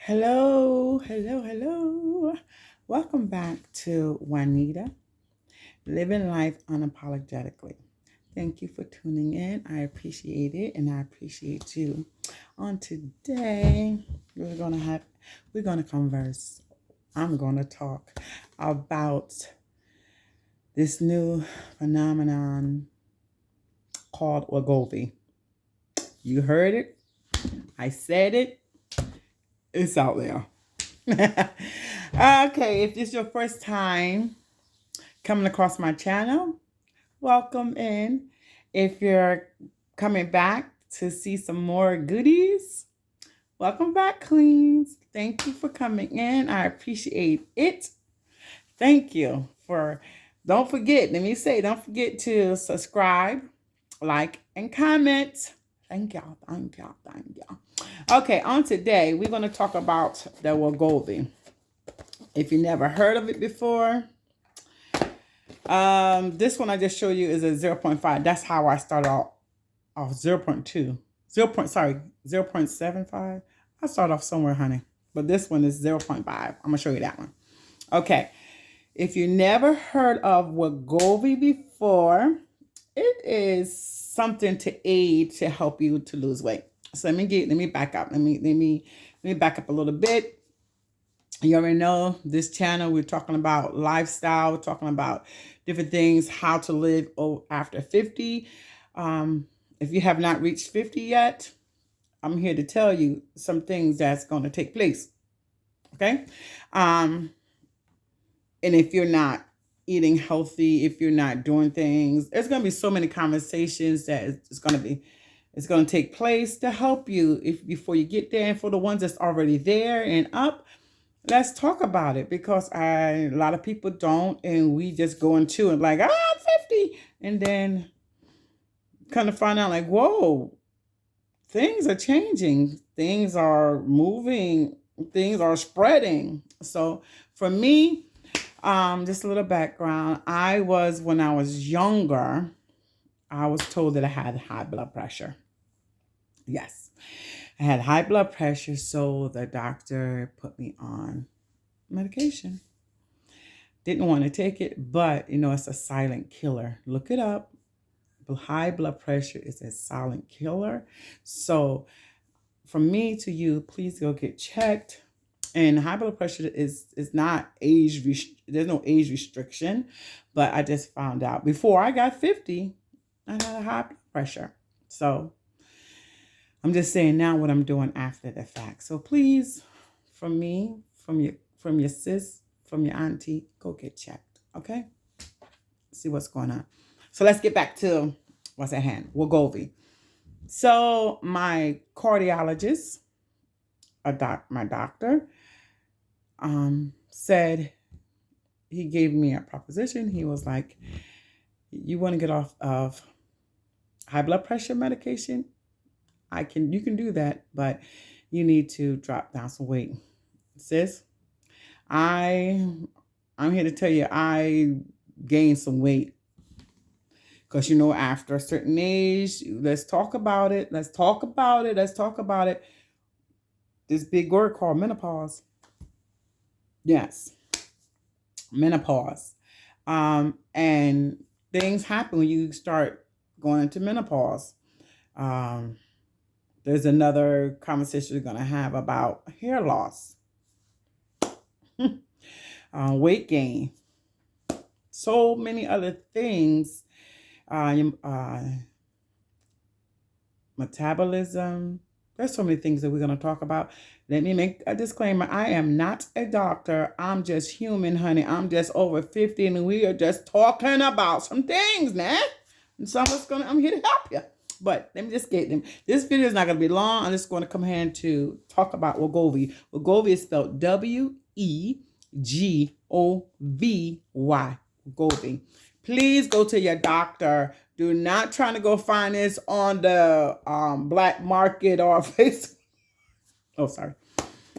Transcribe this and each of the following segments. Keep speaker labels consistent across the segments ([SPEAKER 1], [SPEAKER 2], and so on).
[SPEAKER 1] Hello, hello, hello. Welcome back to Juanita, Living Life Unapologetically. Thank you for tuning in. I appreciate it and I appreciate you. On today, we're gonna converse. I'm gonna talk about this new phenomenon called Wegovy. You heard it. I said it. It's out there. Okay, if this is your first time coming across my channel, welcome in. If you're coming back to see some more goodies, welcome back, Queens. Thank you for coming in. I appreciate it. Thank you for, don't forget to subscribe, like, and comment. Thank y'all, thank y'all, thank y'all. Okay, on today, we're going to talk about the Wegovy. If you never heard of it before, this one I just showed you is a 0.5. That's how I started off 0.2. 0.75. I started off somewhere, honey. But this one is 0.5. I'm going to show you that one. Okay. If you never heard of Wegovy before, it is something to aid to help you to lose weight. So let me back up. Let me back up a little bit. You already know this channel, we're talking about lifestyle, we're talking about different things, how to live after 50. If you have not reached 50 yet, I'm here to tell you some things that's going to take place. Okay? And if you're not eating healthy, if you're not doing things, there's going to be so many conversations that it's going to take place to help you before you get there. And for the ones that's already there and up, let's talk about it, because a lot of people don't, and we just go into it like, I'm 50, and then kind of find out like, whoa, things are changing, things are moving, things are spreading. So for me, just a little background, when I was younger, I was told that I had high blood pressure. Yes. I had high blood pressure, so the doctor put me on medication. Didn't want to take it, but it's a silent killer. Look it up. High blood pressure is a silent killer. So from me to you, please go get checked. And high blood pressure is not age, there's no age restriction, but I just found out before I got 50, I had a high blood pressure. So I'm just saying now what I'm doing after the fact. So please, from me, from your sis, from your auntie, go get checked. Okay? See what's going on. So let's get back to what's at hand. Wegovy. So my cardiologist, my doctor, said, he gave me a proposition. He was like, you want to get off of high blood pressure medication? You can do that, but you need to drop down some weight. Sis, I'm here to tell you, I gained some weight. Because, after a certain age, let's talk about it. Let's talk about it. This big word called menopause. Yes. Menopause. And things happen when you start going into menopause. There's another conversation we're going to have about hair loss. Weight gain. So many other things. Metabolism. There's so many things that we're going to talk about. Let me make a disclaimer. I am not a doctor. I'm just human, honey. I'm just over 50, and we are just talking about some things, man. And so I'm here to help you. But let me just get them. This video is not going to be long. I'm just going to come here to talk about Wegovy. Wegovy is spelled Wegovy. Wegovy. Please go to your doctor. Do not try to go find this on the black market or Facebook. Oh, sorry.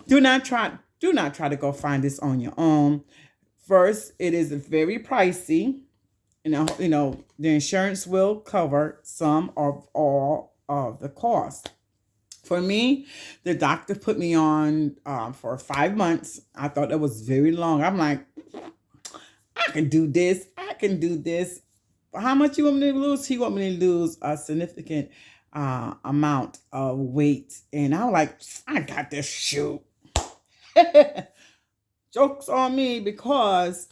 [SPEAKER 1] Do not try to go find this on your own. First, it is very pricey. The insurance will cover some of all of the cost. For me, the doctor put me on for 5 months. I thought that was very long. I'm like, I can do this. I can do this. How much you want me to lose? He want me to lose a significant amount of weight. And I'm like, I got this, shoot. Joke's on me, because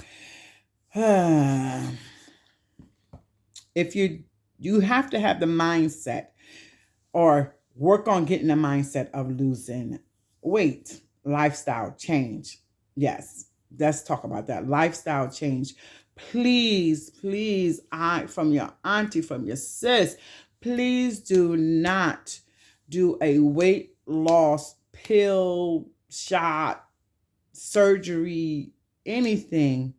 [SPEAKER 1] if you have to have the mindset, or work on getting the mindset of losing weight, lifestyle change. Yes, let's talk about that. Lifestyle change. Please, please, from your auntie, from your sis, please do not do a weight loss pill, shot, surgery, anything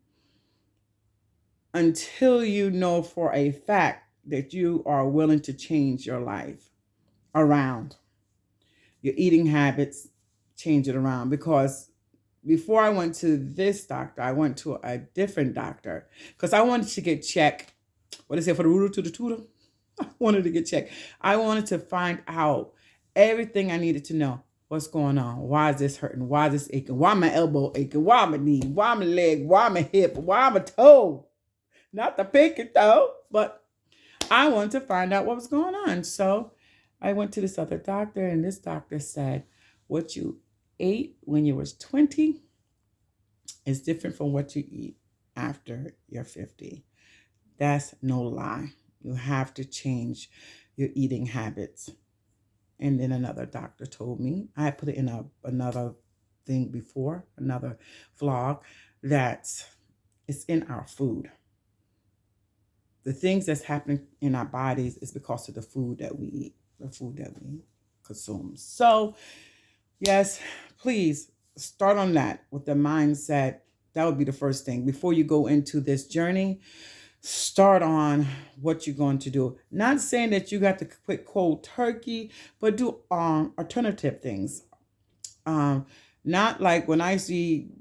[SPEAKER 1] until you know for a fact that you are willing to change your life around. Your eating habits, change it around. Because before I went to this doctor, I went to a different doctor because I wanted to get checked. What is it, for the rooter to the tutor? I wanted to get checked. I wanted to find out everything I needed to know. What's going on? Why is this hurting? Why is this aching? Why my elbow aching? Why my knee? Why my leg? Why my hip? Why my toe? Not the pinky toe, but I wanted to find out what was going on. So I went to this other doctor, and this doctor said, what you ate when you was 20 is different from what you eat after you're 50. That's no lie. You have to change your eating habits. And then another doctor told me, I had put it in another thing before, another vlog, that it's in our food. The things that's happening in our bodies is because of the food that we eat, the food that we consume. So, yes, please start on that with the mindset. That would be the first thing. Before you go into this journey, start on what you're going to do. Not saying that you got to quit cold turkey, but do alternative things. Not like when I see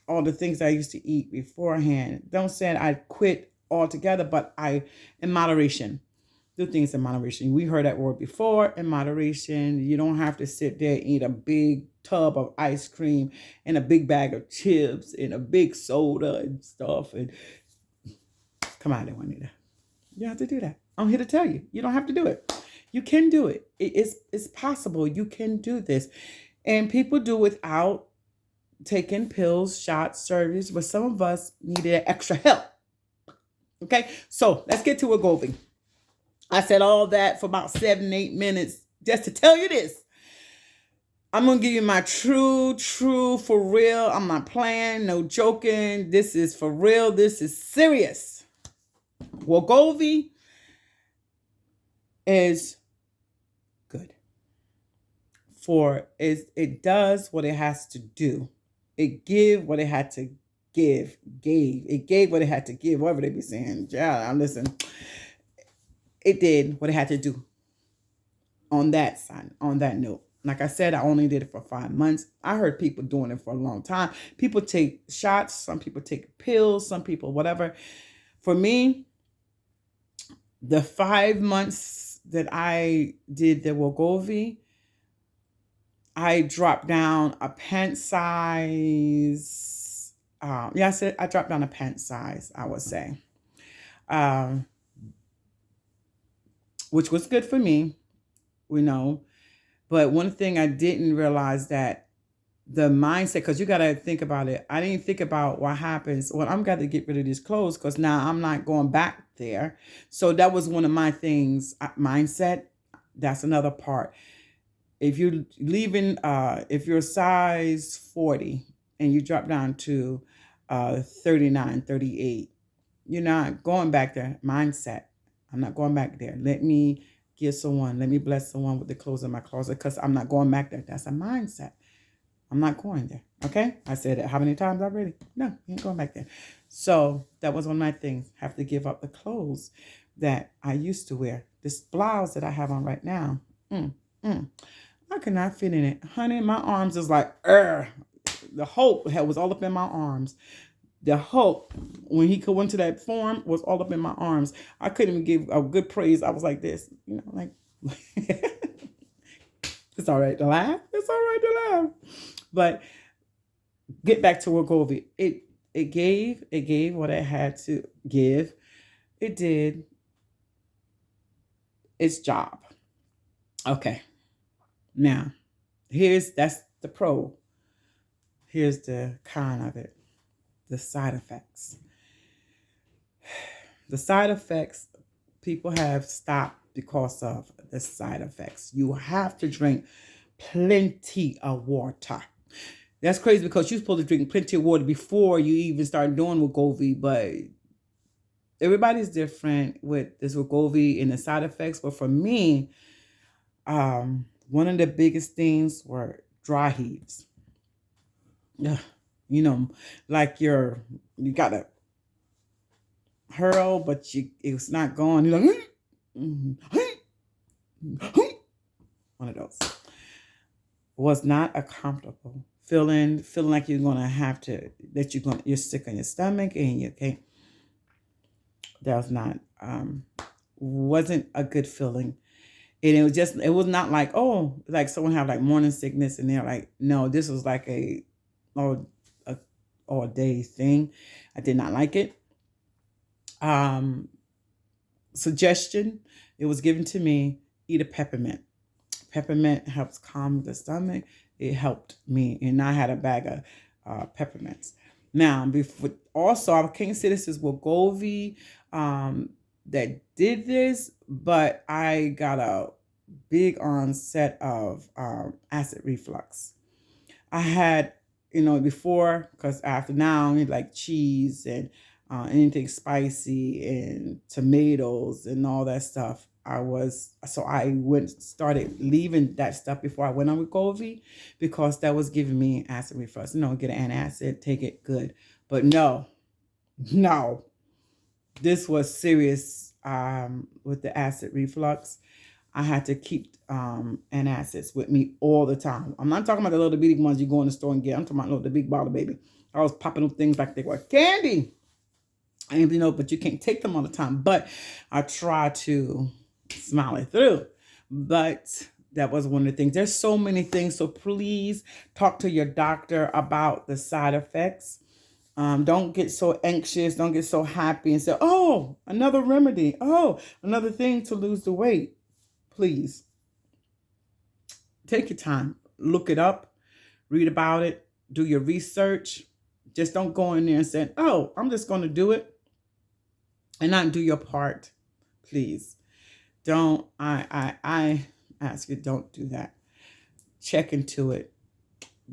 [SPEAKER 1] all the things I used to eat beforehand. Don't say I quit altogether, but in moderation. Do things in moderation. We heard that word before, in moderation. You don't have to sit there and eat a big tub of ice cream and a big bag of chips and a big soda and stuff. And come on, Juanita. You don't have to do that. I'm here to tell you. You don't have to do it. You can do it. It's possible. You can do this. And people do without taking pills, shots, surgeries, but some of us needed extra help. Okay, so let's get to Wegovy. I said all that for about 7-8 minutes just to tell you this. I'm going to give you my true, for real. I'm not playing, no joking. This is for real. This is serious. Wegovy is good. It does what it has to do. It gives what it had to give. It gave what it had to give. Whatever they be saying. Yeah, listen. It did what it had to do on that side, on that note. Like I said, I only did it for 5 months. I heard people doing it for a long time. People take shots. Some people take pills. Some people whatever. For me, the 5 months that I did the Wegovy, I dropped down a pant size. I dropped down a pant size, I would say. Which was good for me, But one thing I didn't realize that the mindset, because you got to think about it. I didn't think about what happens. Well, I'm got to get rid of these clothes because now I'm not going back there. So that was one of my things, mindset. That's another part. If you're leaving, if you're size 40 and you drop down to 39, 38, you're not going back there. Mindset. I'm not going back there. Let me bless someone with the clothes in my closet because I'm not going back there. That's a mindset. I'm not going there. Okay? I said it how many times already? No, you ain't going back there. So that was one of my things. Have to give up the clothes that I used to wear. This blouse that I have on right now. I could not fit in it. Honey, my arms is like, the Hulk was all up in my arms. The Hulk, when he went to that form, was all up in my arms. I couldn't even give a good praise. I was like this, like. It's all right to laugh. It's all right to laugh. But get back to Wegovy. It gave what it had to give. It did its job. Okay. Now, that's the pro. Here's the con of it. The side effects. The side effects people have stopped because of the side effects. You have to drink plenty of water. That's crazy because you're supposed to drink plenty of water before you even start doing Wegovy, but everybody's different with this Wegovy and the side effects. But for me, one of the biggest things were dry heaves. Ugh, you know, like you got to hurl, but it's not going. You're like, one of those. Was not a comfortable feeling like you're gonna have to you're sick on your stomach and you can't. That was not wasn't a good feeling. And it was not like, oh, like someone have like morning sickness and they're like, no, this was like a all day thing. I did not like it. Suggestion, it was given to me, eat a peppermint. Peppermint helps calm the stomach. It helped me, and I had a bag of peppermints. Now, also, I can't say this is Wegovy that did this, but I got a big onset of acid reflux. I had, before, because after now, like cheese and anything spicy and tomatoes and all that stuff. I started leaving that stuff before I went on Wegovy because that was giving me acid reflux. Get an antacid, take it, good. But no, this was serious with the acid reflux. I had to keep antacids with me all the time. I'm not talking about the little bitty ones you go in the store and get. I'm talking about the big bottle, baby. I was popping them things like they were candy. And but you can't take them all the time. But I try to smile it through. But that was one of the things. There's so many things. So please talk to your doctor about the side effects. Don't get so anxious. Don't get so happy and say, oh, another remedy. Oh, another thing to lose the weight. Please take your time. Look it up. Read about it. Do your research. Just don't go in there and say, oh, I'm just going to do it and not do your part. Please. Don't, I ask you, don't do that. Check into it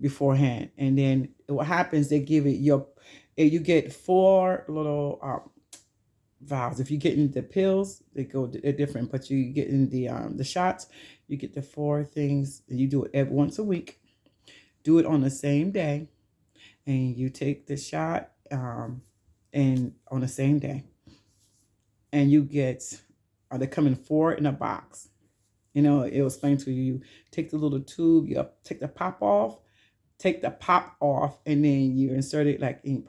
[SPEAKER 1] beforehand. And then what happens, they give it you get 4 little vials. If you get in the pills, they're different, but you get in the shots, you get the 4 things, and you do it once a week. Do it on the same day, and you take the shot and on the same day. And you get, they come in 4 in a box. It'll explain to you. Take the little tube, you take the pop off, and then you insert it like in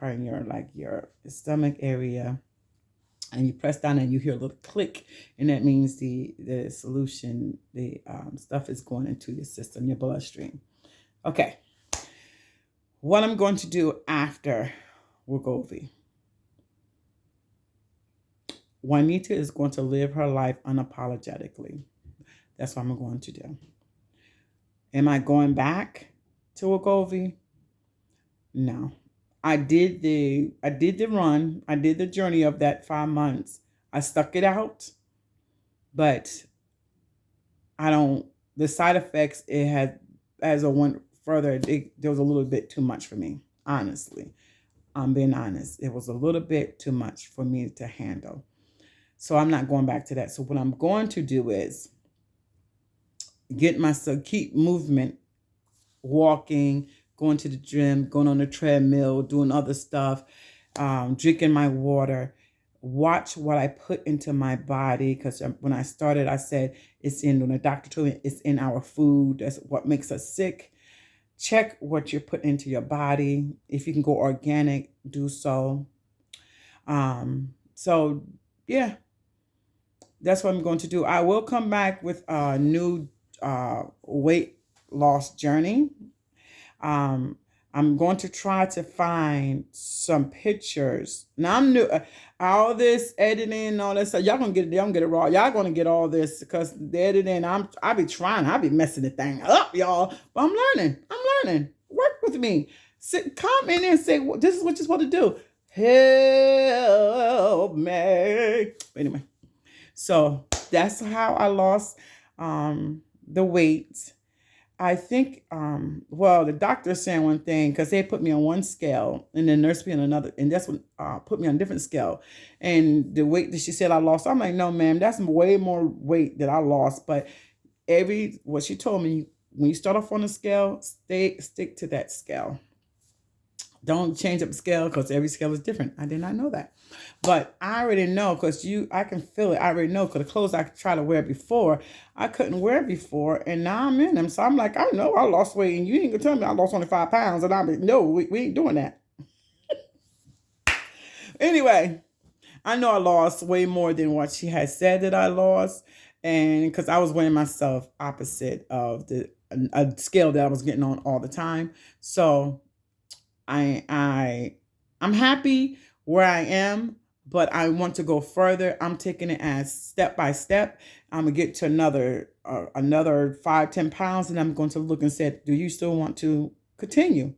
[SPEAKER 1] your stomach area, and you press down and you hear a little click, and that means the solution, the stuff is going into your system, your bloodstream. Okay. What I'm going to do after Wegovy. Juanita is going to live her life unapologetically. That's what I'm going to do. Am I going back to Wegovy? No. I did the run. I did the journey of that 5 months. I stuck it out, but the side effects, it had, as I went further, there was a little bit too much for me, honestly. I'm being honest. It was a little bit too much for me to handle. So I'm not going back to that. So what I'm going to do is keep movement, walking, going to the gym, going on the treadmill, doing other stuff, drinking my water, watch what I put into my body. Because when I started, I said when the doctor told me it's in our food. That's what makes us sick. Check what you're putting into your body. If you can go organic, do so. So yeah, that's what I'm going to do. I will come back with a new weight loss journey. I'm going to try to find some pictures. Now I'm new. All this editing and all that stuff. Y'all gonna get it raw. Y'all gonna get all this because the editing. I be trying. I be messing the thing up, y'all. But I'm learning. I'm learning. Work with me. Comment and say this is what you're supposed to do. Help me. Anyway, so that's how I lost the weight. I think, well, the doctor's saying one thing because they put me on one scale and the nurse me on another, and that's what put me on a different scale. And the weight that she said I lost, I'm like, no, ma'am, that's way more weight that I lost. But what she told me, when you start off on the scale, stick to that scale. Don't change up the scale because every scale is different. I did not know that. But I already know because I can feel it. I already know because the clothes I tried to wear before, I couldn't wear before. And now I'm in them. So I'm like, I know I lost weight. And you ain't going to tell me I lost only 5 pounds. And I'm like, no, we ain't doing that. Anyway, I know I lost way more than what she had said that I lost. And because I was weighing myself opposite of a scale that I was getting on all the time. So I'm happy where I am, but I want to go further. I'm taking it as step by step. I'm gonna get to another 5-10 pounds, and I'm going to look and say, do you still want to continue?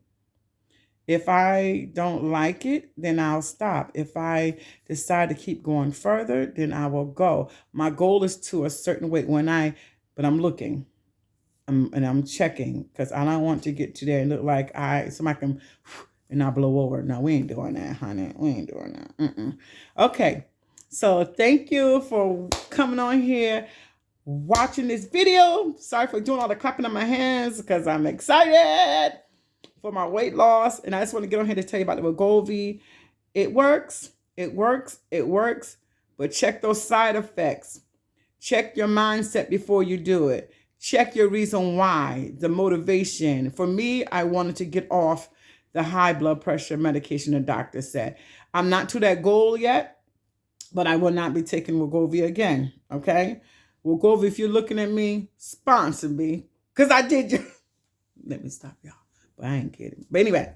[SPEAKER 1] If I don't like it, then I'll stop. If I decide to keep going further, then I will go. My goal is to a certain weight but I'm looking. And I'm checking because I don't want to get to there and look like somebody can and I blow over. No, we ain't doing that, honey. We ain't doing that. Okay. So thank you for coming on here, watching this video. Sorry for doing all the clapping of my hands because I'm excited for my weight loss. And I just want to get on here to tell you about the Wegovy. It works. It works. It works. But check those side effects. Check your mindset before you do it. Check your reason why, the motivation. For me, I wanted to get off the high blood pressure medication the doctor said. I'm not to that goal yet, but I will not be taking Wegovy again, okay? Wegovy, if you're looking at me, sponsor me, because I did you. Let me stop, y'all. But I ain't kidding. But anyway,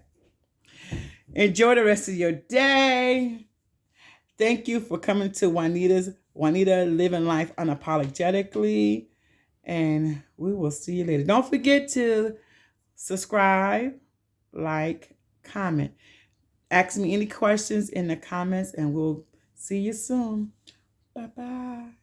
[SPEAKER 1] enjoy the rest of your day. Thank you for coming to Juanita Living Life Unapologetically. And we will see you later. Don't forget to subscribe, like, comment. Ask me any questions in the comments, and we'll see you soon. Bye-bye.